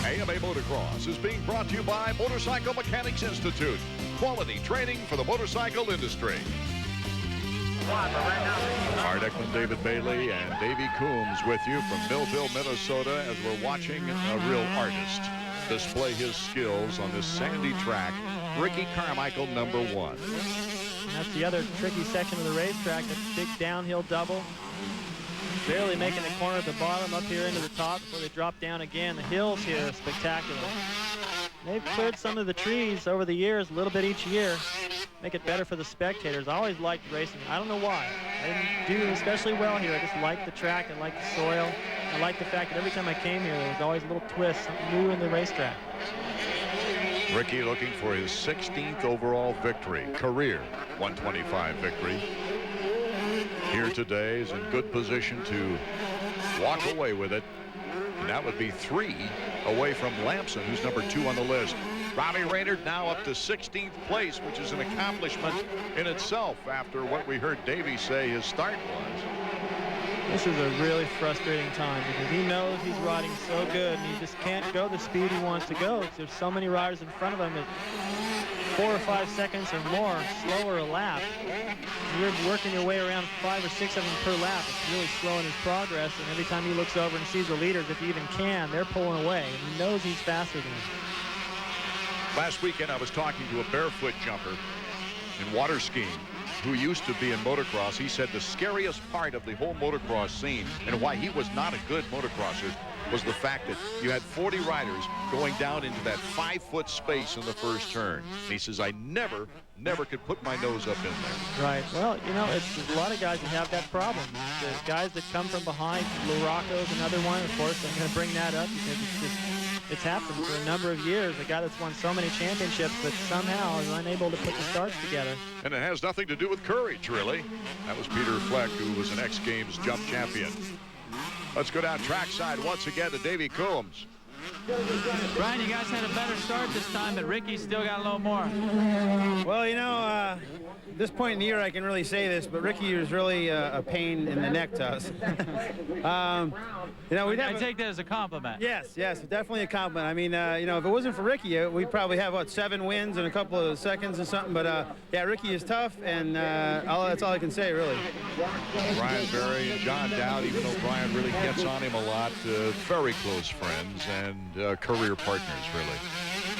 AMA Motocross is being brought to you by Motorcycle Mechanics Institute. Quality training for the motorcycle industry. Our Deckman David Bailey and Davey Coombs with you from Millville, Minnesota, as we're watching a real artist display his skills on this sandy track. Ricky Carmichael, number 1. That's the other tricky section of the racetrack. That big downhill double. Barely making a corner at the bottom, up here into the top before they drop down again. The hills here are spectacular. They've cleared some of the trees over the years, a little bit each year. Make it better for the spectators. I always liked racing. I don't know why. I didn't do especially well here. I just liked the track. I liked the soil. I liked the fact that every time I came here, there was always a little twist, something new in the racetrack. Ricky looking for his 16th overall victory, career 125 victory. Here today is in good position to walk away with it. And that would be 3 away from Lamson, who's number 2 on the list. Robbie Raynard now up to 16th place, which is an accomplishment in itself after what we heard Davey say his start was. This is a really frustrating time because he knows he's riding so good and he just can't go the speed he wants to go because there's so many riders in front of him at 4 or 5 seconds or more slower a lap. You're working your way around 5 or 6 of them per lap. It's really slowing his progress, and every time he looks over and sees the leaders, if he even can, they're pulling away, and he knows he's faster than them. Last weekend, I was talking to a barefoot jumper in water skiing who used to be in motocross. He said the scariest part of the whole motocross scene and why he was not a good motocrosser was the fact that you had 40 riders going down into that 5-foot space in the first turn. And he says, I never could put my nose up in there. Right. Well, you know, there's a lot of guys that have that problem. The guys that come from behind, Luracco's another one, of course. I'm going to bring that up because it's happened for a number of years. A guy that's won so many championships but somehow is unable to put the starts together. And it has nothing to do with courage, really. That was Peter Fleck, who was an X Games jump champion. Let's go down trackside once again to Davey Coombs. Brian, you guys had a better start this time, but Ricky still got a little more. Well, you know, this point in the year I can really say this, but Ricky is really a pain in the neck to us. You know, I take that as a compliment. Yes, definitely a compliment. I mean, you know, if it wasn't for Ricky, we'd probably have, what, 7 wins in a couple of seconds or something. But, yeah, Ricky is tough, and that's all I can say, really. Brian Berry and John Dowd, even though Brian really gets on him a lot, very close friends and career partners, really.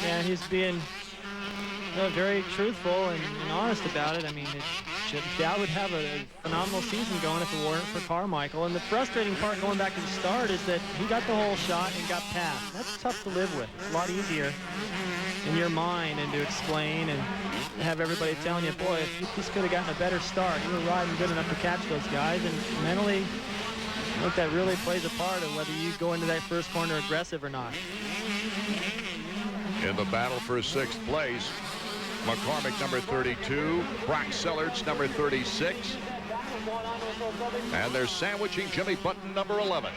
Yeah, he's being very truthful and honest about it. I mean, Dowd would have a phenomenal season going if it weren't for Carmichael. And the frustrating part going back to the start is that he got the whole shot and got past. That's tough to live with. It's a lot easier in your mind and to explain and have everybody telling you, boy, if you just could have gotten a better start, you were riding good enough to catch those guys. And mentally, I think that really plays a part of whether you go into that first corner aggressive or not. In the battle for 6th place, McCormick, number 32, Brock Sellards, number 36, and they're sandwiching Jimmy Button, number 11.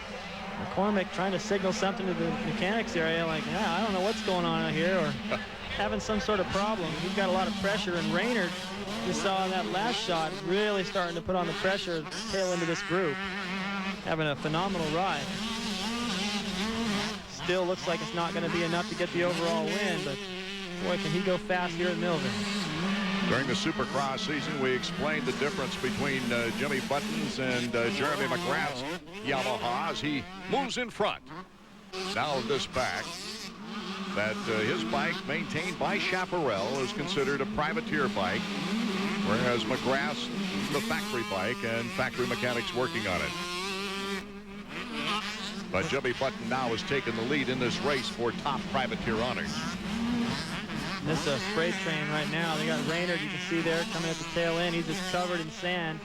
McCormick trying to signal something to the mechanics area, like, yeah, I don't know what's going on out here, or having some sort of problem. He's got a lot of pressure, and Raynard, you saw in that last shot, really starting to put on the pressure tail into this group. Having a phenomenal ride. Still looks like it's not going to be enough to get the overall win, but boy, can he go fast here at Millville. During the Supercross season, we explained the difference between Jimmy Button's and Jeremy McGrath's Yamaha as he moves in front. Now this back, that his bike maintained by Chaparral is considered a privateer bike, whereas McGrath's the factory bike and factory mechanics working on it. But Jimmy Button now has taken the lead in this race for top privateer honors. This is a freight train right now. They got Raynard, you can see there, coming at the tail end. He's just covered in sand.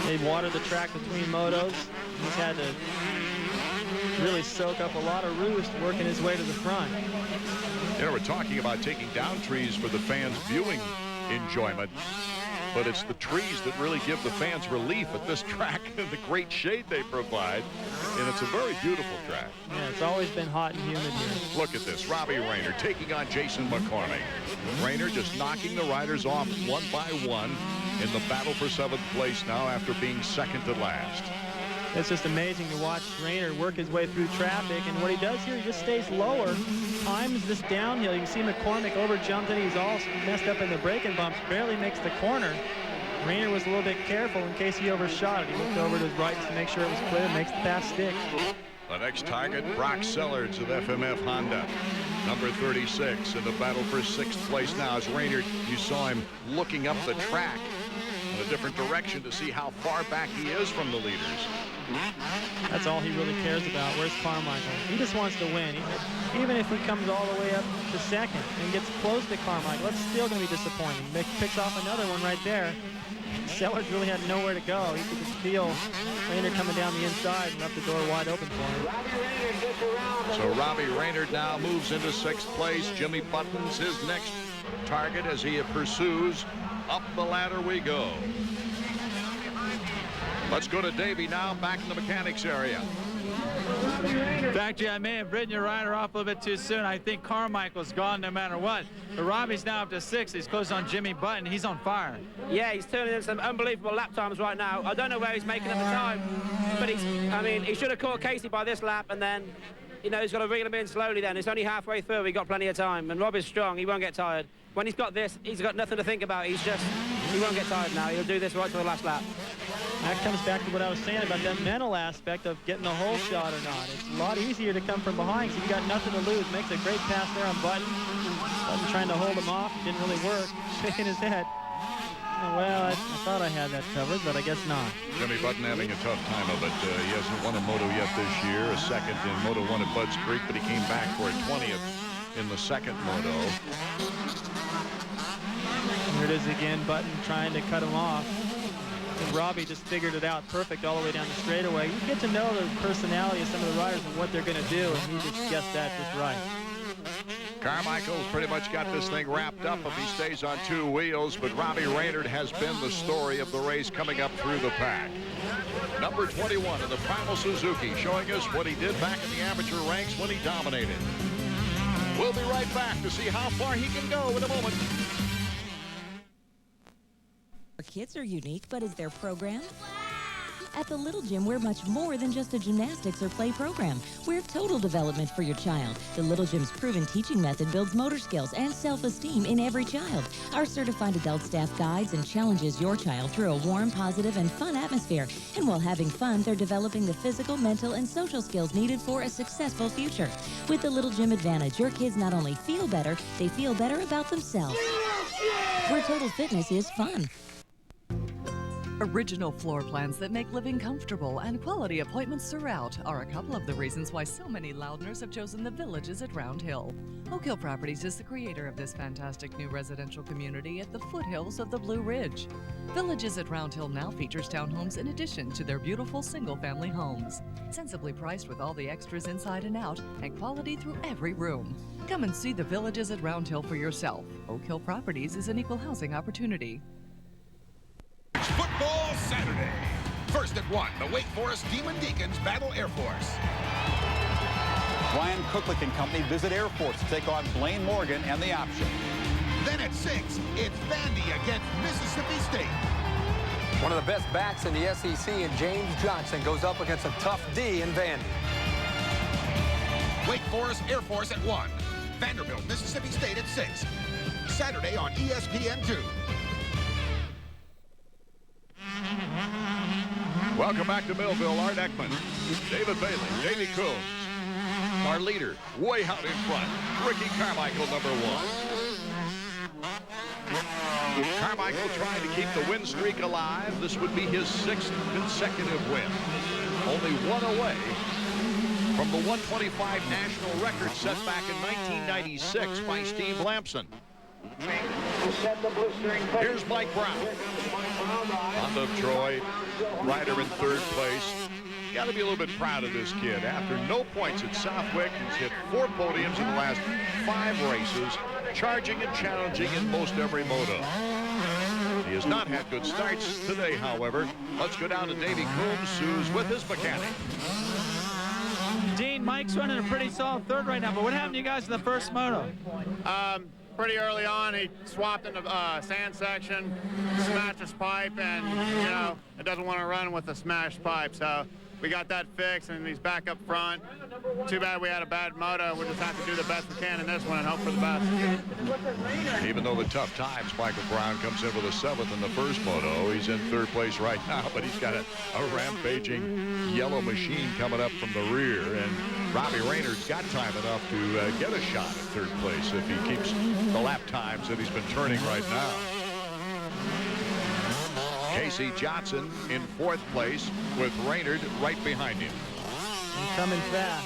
They watered the track between motos. He's had to really soak up a lot of roost working his way to the front. You know, we're talking about taking down trees for the fans' viewing enjoyment, but it's the trees that really give the fans relief at this track and the great shade they provide. And it's a very beautiful track. Yeah, it's always been hot and humid here. Look at this. Robbie Raynard taking on Jason McCormick. Raynard just knocking the riders off one by one in the battle for 7th place now after being second to last. It's just amazing to watch Raynard work his way through traffic, and what he does here, he just stays lower, times this downhill. You can see McCormick over-jumped and he's all messed up in the braking bumps, barely makes the corner. Raynard was a little bit careful in case he overshot it. He looked over to his right to make sure it was clear, makes the pass stick. The next target, Brock Sellards of FMF Honda, number 36, in the battle for 6th place now as Raynard, you saw him looking up the track in a different direction to see how far back he is from the leaders. That's all he really cares about. Where's Carmichael? He just wants to win. Even if he comes all the way up to second and gets close to Carmichael, that's still going to be disappointing. Picks off another one right there. Sellards really had nowhere to go. He could just feel Raynard coming down the inside and left the door wide open for him. So Robbie Raynard now moves into 6th place. Jimmy Button's his next target as he pursues. Up the ladder we go. Let's go to Davey now, back in the mechanics area. Factory, I may have ridden your rider off a little bit too soon. I think Carmichael's gone no matter what. But Robbie's now up to 6th. He's close on Jimmy Button. He's on fire. Yeah, he's turning in some unbelievable lap times right now. I don't know where he's making up the time, but he should have caught Casey by this lap, and then, you know, he's got to reel him in slowly then. It's only halfway through. We've got plenty of time, and Rob is strong. He won't get tired. When he's got this, he's got nothing to think about. He won't get tired now. He'll do this right to the last lap. That comes back to what I was saying about that mental aspect of getting a hole shot or not. It's a lot easier to come from behind because you've got nothing to lose. Makes a great pass there on Button. Button trying to hold him off. Didn't really work. Shaking his head. Well, I thought I had that covered, but I guess not. Jimmy Button having a tough time of it. He hasn't won a moto yet this year. A second in Moto 1 at Budds Creek, but he came back for a 20th in the second moto. Here it is again, Button trying to cut him off. And Robbie just figured it out perfect all the way down the straightaway. You get to know the personality of some of the riders and what they're going to do, and he just guessed that just right. Carmichael's pretty much got this thing wrapped up if he stays on 2 wheels, but Robbie Raynard has been the story of the race coming up through the pack. Number 21 in the Primal Suzuki, showing us what he did back in the amateur ranks when he dominated. We'll be right back to see how far he can go in a moment. kids are unique, but is their program? At the Little Gym, we're much more than just a gymnastics or play program. We're total development for your child. The Little Gym's proven teaching method builds motor skills and self-esteem in every child. Our certified adult staff guides and challenges your child through a warm, positive, and fun atmosphere. And while having fun, they're developing the physical, mental, and social skills needed for a successful future. With the Little Gym Advantage, your kids not only feel better, they feel better about themselves. Where total fitness is fun. Original floor plans that make living comfortable and quality appointments throughout are a couple of the reasons why so many Loudoners have chosen the Villages at Round Hill. Oak Hill Properties is the creator of this fantastic new residential community at the foothills of the Blue Ridge. Villages at Round Hill now features townhomes in addition to their beautiful single-family homes. Sensibly priced with all the extras inside and out and quality through every room. Come and see the Villages at Round Hill for yourself. Oak Hill Properties is an equal housing opportunity. Football Saturday. First at 1, the Wake Forest Demon Deacons battle Air Force. Brian Cooklick and company visit Air Force to take on Blaine Morgan and the option. Then at 6, it's Vandy against Mississippi State. One of the best backs in the SEC, and James Johnson goes up against a tough D in Vandy. Wake Forest Air Force at 1. Vanderbilt, Mississippi State at 6. Saturday on ESPN2. Welcome back to Millville. Art Ekman, David Bailey, Davey Coombs. Our leader, way out in front, Ricky Carmichael, number 1. Carmichael trying to keep the win streak alive. This would be his 6th consecutive win. Only one away from the 125 national record set back in 1996 by Steve Lampson. Here's Mike Brown. Honda of Troy, rider in 3rd place. You got to be a little bit proud of this kid. After no points at Southwick, he's hit 4 podiums in the last 5 races, charging and challenging in most every moto. He has not had good starts today, however. Let's go down to Davey Coombs, who's with his mechanic. Dean, Mike's running a pretty solid 3rd right now, but what happened to you guys in the first moto? Pretty early on, he swapped in the sand section, smashed his pipe, and, you know, it doesn't want to run with a smashed pipe. So we got that fixed, and he's back up front. Too bad we had a bad moto. We'll just have to do the best we can in this one and hope for the best. Even though the tough times, Michael Brown comes in with a 7th in the first moto. He's in 3rd place right now, but he's got a rampaging yellow machine coming up from the rear. And Robbie Raynor's got time enough to get a shot at 3rd place if he keeps the lap times that he's been turning right now. Casey Johnson in 4th place with Raynard right behind him. And coming fast.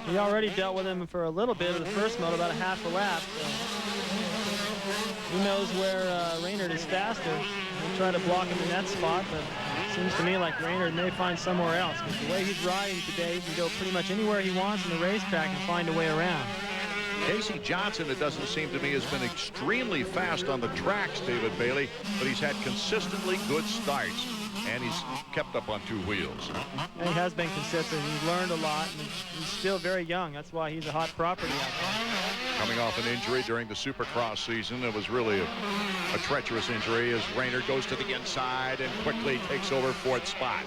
He already dealt with him for a little bit of the first moto, about a half a lap. So he knows where Raynard is faster. He'll try to block him in that spot, but it seems to me like Raynard may find somewhere else, because the way he's riding today, he can go pretty much anywhere he wants in the racetrack and find a way around. Casey Johnson, it doesn't seem to me, has been extremely fast on the tracks, David Bailey, but he's had consistently good starts, and he's kept up on 2 wheels. And he has been consistent. He's learned a lot, and he's still very young. That's why he's a hot property out there. Coming off an injury during the Supercross season, it was really a treacherous injury as Raynard goes to the inside and quickly takes over 4th spot.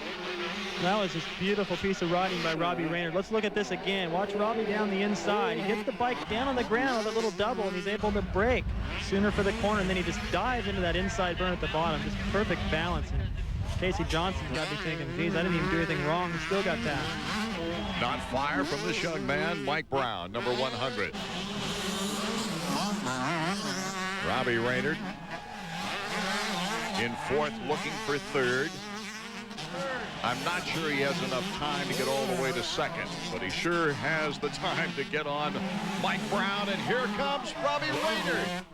That was this beautiful piece of riding by Robbie Raynard. Let's look at this again. Watch Robbie down the inside. He gets the bike down on the ground with a little double, and he's able to brake sooner for the corner, and then he just dives into that inside burn at the bottom. Just perfect balance. And Casey Johnson's got to be thinking, geez, I didn't even do anything wrong. He still got that. Not fire from this young man, Mike Brown, number 100. Robbie Raynard in 4th, looking for 3rd. I'm not sure he has enough time to get all the way to 2nd, but he sure has the time to get on Mike Brown, and here comes Robbie Raynard.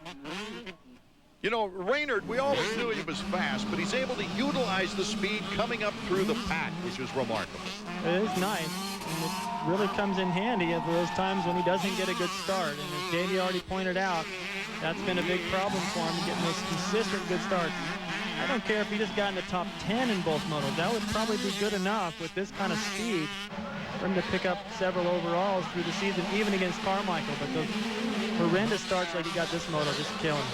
You know, Raynard, we always knew he was fast, but he's able to utilize the speed coming up through the pack, which is remarkable. It is nice, and it really comes in handy at those times when he doesn't get a good start. And as Davey already pointed out, that's been a big problem for him, getting those consistent good starts. I don't care if he just got in the top 10 in both motos. That would probably be good enough with this kind of speed for him to pick up several overalls through the season, even against Carmichael. But those horrendous starts like he got this moto just killing him.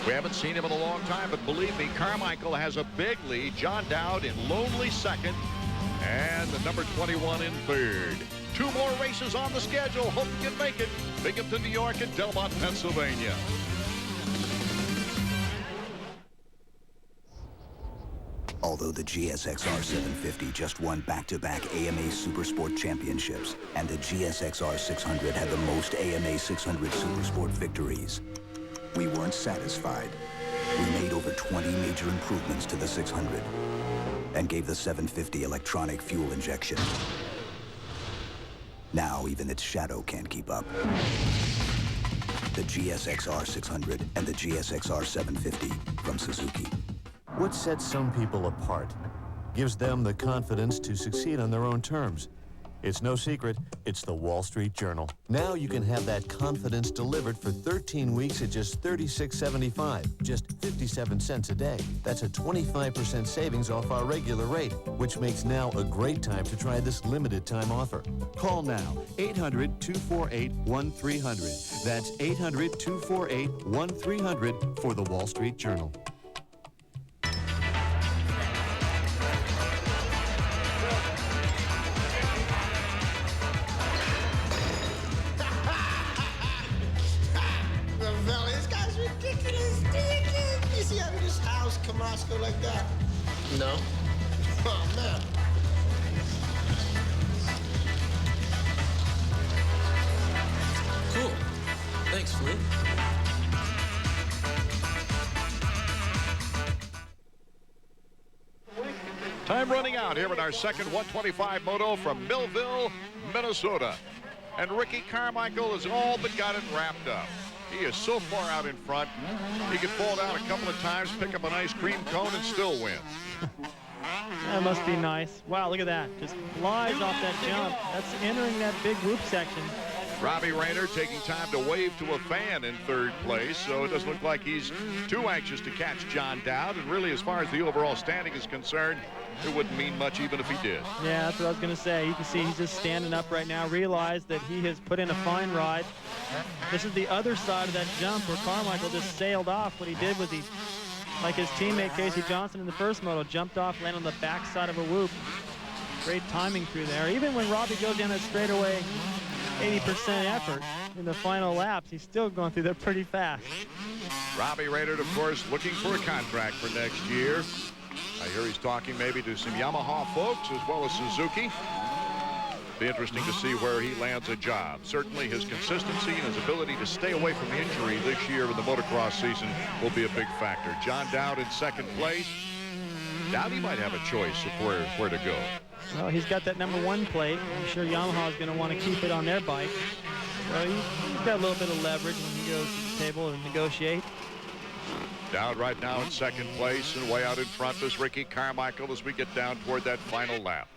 We haven't seen him in a long time, but believe me, Carmichael has a big lead. John Dowd in lonely second, and the number 21 in third. 2 more races on the schedule. Hope you can make it. Binghamton, New York, and Delmont, Pennsylvania. Although the GSX-R 750 just won back-to-back AMA Supersport championships, and the GSX-R 600 had the most AMA 600 Supersport victories, we weren't satisfied. We made over 20 major improvements to the 600 and gave the 750 electronic fuel injection. Now even its shadow can't keep up. The GSX-R 600 and the GSX-R 750 from Suzuki. What sets some people apart, gives them the confidence to succeed on their own terms? It's no secret, it's the Wall Street Journal. Now you can have that confidence delivered for 13 weeks at just $36.75, just 57 cents a day. That's a 25% savings off our regular rate, which makes now a great time to try this limited time offer. Call now, 800-248-1300. That's 800-248-1300 for the Wall Street Journal. Moscow like that? No. Oh, man. Cool. Thanks, Flynn. Time running out here in our second 125 moto from Millville, Minnesota. And Ricky Carmichael has all but got it wrapped up. He is so far out in front. He can fall down a couple of times, pick up an ice cream cone, and still win. That must be nice. Wow, look at that. Just flies off that jump. That's entering that big whoop section. Robbie Rayner taking time to wave to a fan in third place, so it doesn't look like he's too anxious to catch John Dowd. And really, as far as the overall standing is concerned, it wouldn't mean much even if he did. Yeah, that's what I was going to say. You can see he's just standing up right now, realized that he has put in a fine ride. This is the other side of that jump where Carmichael just sailed off. What he did was he, like his teammate Casey Johnson in the first moto, jumped off, landed on the back side of a whoop. Great timing through there. Even when Robbie goes down that straightaway 80% effort in the final laps, he's still going through there pretty fast. Robbie Rayner, of course, looking for a contract for next year. I hear he's talking maybe to some Yamaha folks as well as Suzuki. Be interesting to see where he lands a job. Certainly his consistency and his ability to stay away from injury this year in the motocross season will be a big factor. John Dowd in second place. Dowdy might have a choice of where to go. Well, he's got that #1 plate. I'm sure Yamaha is going to want to keep it on their bike. So he's got a little bit of leverage when he goes to the table and negotiate. Dowd right now in second place, and way out in front is Ricky Carmichael as we get down toward that final lap.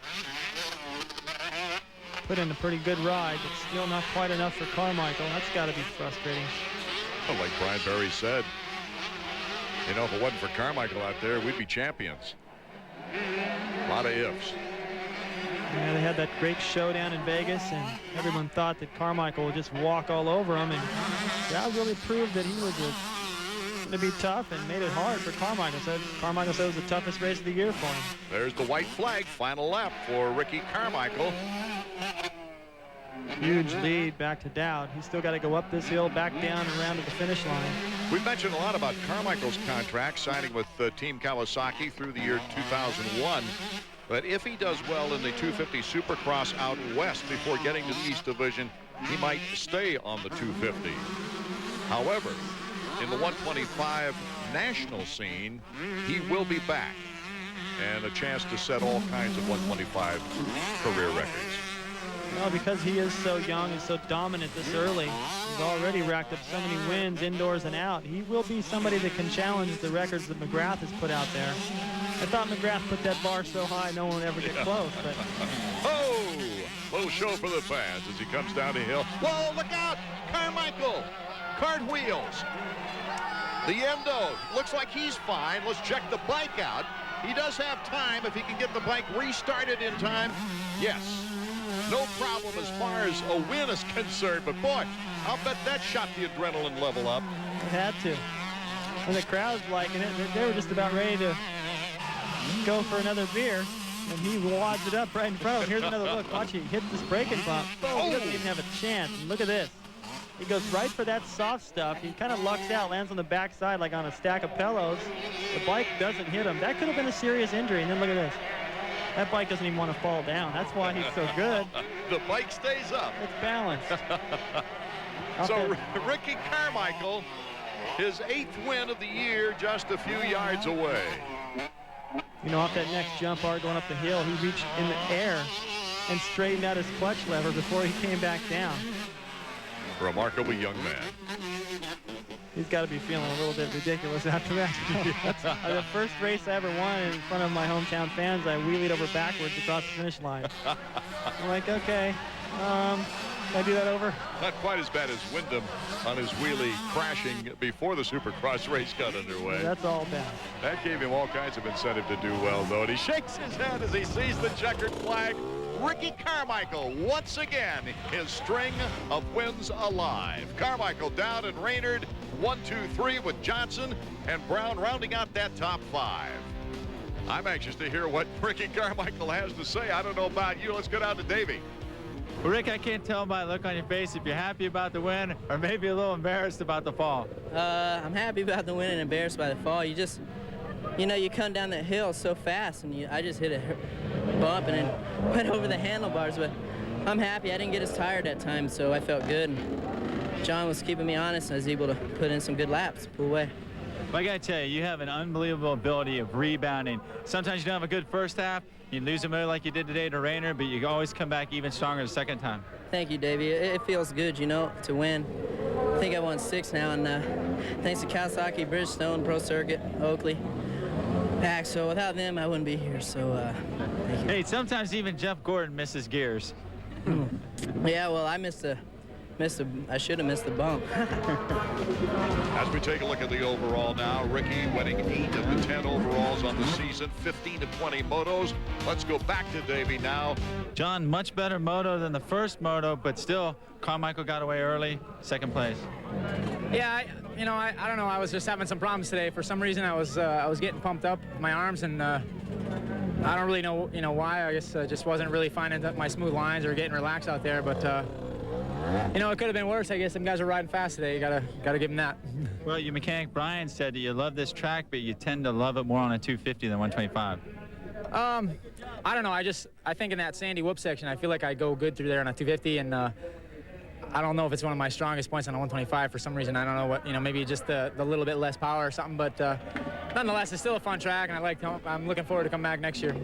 Put in a pretty good ride, but still not quite enough for Carmichael. That's got to be frustrating. Well, like Brian Berry said, you know, if it wasn't for Carmichael out there, we'd be champions. A lot of ifs. Yeah, they had that great showdown in Vegas, and everyone thought that Carmichael would just walk all over him, and Dowd really proved that he was going to be tough and made it hard for Carmichael. Carmichael said it was the toughest race of the year for him. There's the white flag, final lap for Ricky Carmichael. Huge lead back to Dowd. He's still got to go up this hill, back down, and around to the finish line. We've mentioned a lot about Carmichael's contract, signing with Team Kawasaki through the year 2001. But if he does well in the 250 Supercross out west before getting to the East Division, he might stay on the 250. However, in the 125 national scene, he will be back, and a chance to set all kinds of 125 career records. Well, because he is so young and so dominant this early, he's already racked up so many wins indoors and out. He will be somebody that can challenge the records that McGrath has put out there. I thought McGrath put that bar so high no one would ever get close. But oh, little show for the fans as he comes down the hill. Whoa, look out! Carmichael, cartwheels. The endo looks like he's fine. Let's check the bike out. He does have time if he can get the bike restarted in time. Yes. No problem as far as a win is concerned, but boy, I'll bet that shot the adrenaline level up. It had to. And the crowd's liking it. They were just about ready to go for another beer. And he wads it up right in front of him. Here's another look. Watch, he hits this braking bump. Oh, he doesn't even have a chance. And look at this. He goes right for that soft stuff. He kind of lucks out, lands on the backside like on a stack of pillows. The bike doesn't hit him. That could have been a serious injury. And then look at this. That bike doesn't even want to fall down. That's why he's so good. The bike stays up. It's balanced. So Ricky Carmichael, his 8th win of the year, just a few yards away. You know, off that next jump art going up the hill, he reached in the air and straightened out his clutch lever before he came back down. Remarkable young man. He's got to be feeling a little bit ridiculous after that. The first race I ever won in front of my hometown fans, I wheelied over backwards across the finish line. I'm like, okay, can I do that over? Not quite as bad as Wyndham on his wheelie crashing before the Supercross race got underway. That's all bad. That gave him all kinds of incentive to do well, though. And he shakes his head as he sees the checkered flag. Ricky Carmichael, once again, his string of wins alive. Carmichael down and Raynard, 1, 2, 3 with Johnson and Brown rounding out that top 5. I'm anxious to hear what Ricky Carmichael has to say. I don't know about you. Let's go down to Davey. Well, Rick, I can't tell by the look on your face if you're happy about the win or maybe a little embarrassed about the fall. I'm happy about the win and embarrassed by the fall. You just, you know, you come down that hill so fast, and I just hit a bump and then went over the handlebars. But I'm happy. I didn't get as tired that time, so I felt good. And John was keeping me honest, and I was able to put in some good laps, pull away. Well, I got to tell you, you have an unbelievable ability of rebounding. Sometimes you don't have a good first half. You lose a motor like you did today to Raynor, but you always come back even stronger the second time. Thank you, Davey. It feels good, you know, to win. I think I won 6 now, and thanks to Kawasaki, Bridgestone, Pro Circuit, Oakley, Pack. So without them, I wouldn't be here. So thank you. Hey, sometimes even Jeff Gordon misses gears. Yeah, well, I I should have missed the bump. As we take a look at the overall now, Ricky winning 8 of the 10 overalls on the season, 15 to 20 motos. Let's go back to Davey now. John, much better moto than the first moto, but still, Carmichael got away early, second place. Yeah, I don't know. I was just having some problems today. For some reason, I was getting pumped up my arms, and I don't really know, why. I guess I just wasn't really finding my smooth lines or getting relaxed out there, but. It could have been worse. I guess some guys are riding fast today. You gotta give them that. Well, your mechanic Brian said that you love this track, but you tend to love it more on a 250 than 125. I don't know. I think in that sandy whoop section, I feel like I go good through there on a 250, and I don't know if it's one of my strongest points on a 125 for some reason. I don't know what, maybe just the little bit less power or something, but nonetheless, it's still a fun track, and I'm looking forward to come back next year.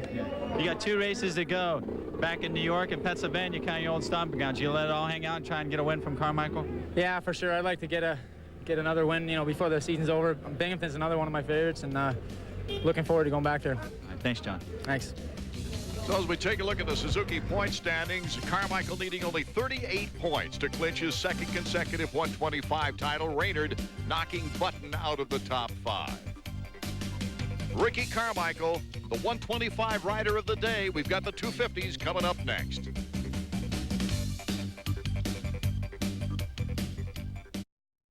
You got 2 races to go. Back in New York and Pennsylvania, kind of your old stomping grounds. You let it all hang out and try and get a win from Carmichael? Yeah, for sure. I'd like to get another win, before the season's over. Binghamton's another one of my favorites, and looking forward to going back there. All right, thanks, John. Thanks. So as we take a look at the Suzuki point standings, Carmichael needing only 38 points to clinch his 2nd consecutive 125 title. Raynard knocking Button out of the top 5. Ricky Carmichael, the 125 rider of the day. We've got the 250s coming up next.